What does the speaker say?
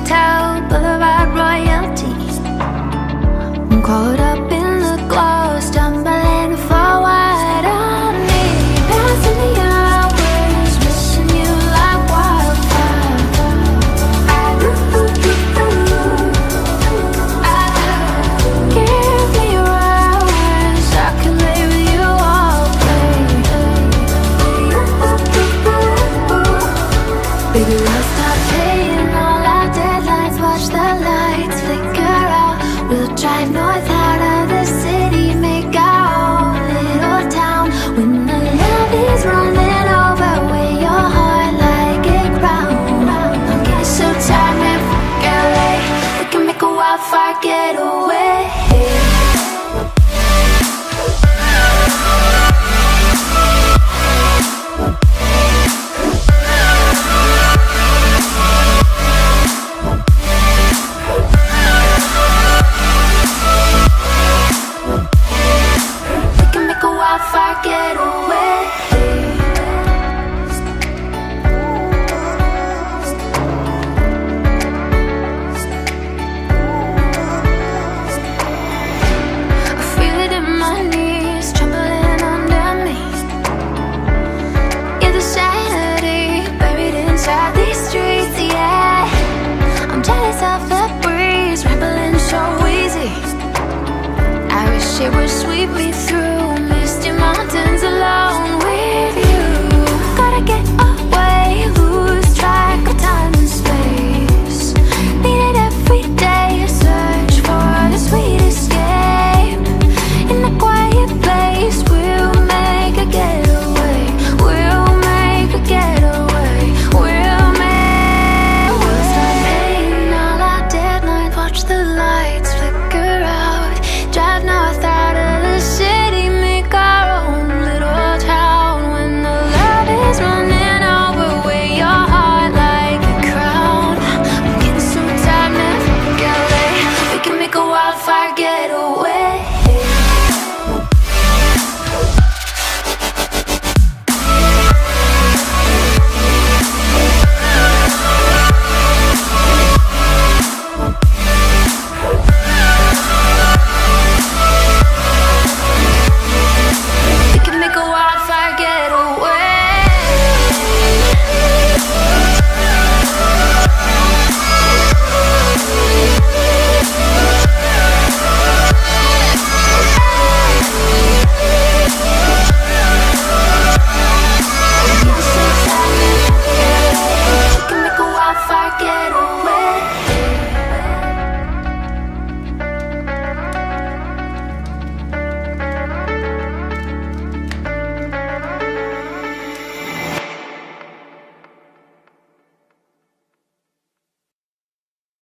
hotel, boulevard royalties. I'm caught up in the glow, stumbling forward on me, passing the hours, missing you like wildfire. Give me your hours, I can lay with you all day. Baby, we'll stop playing all our deadlines, watch the lights flicker out. We'll drive north out of the city, make our own little town. When the love is running over, wear your heart like a crown. I'm getting so tired, man, fuck LA. We can make a wildfire getaway. Wildfire getaway. I feel it in my knees, trembling under me. You're the sanity buried inside these streets, yeah. I'm jealous of the breeze, rambling so easy. I wish it would sweep me through.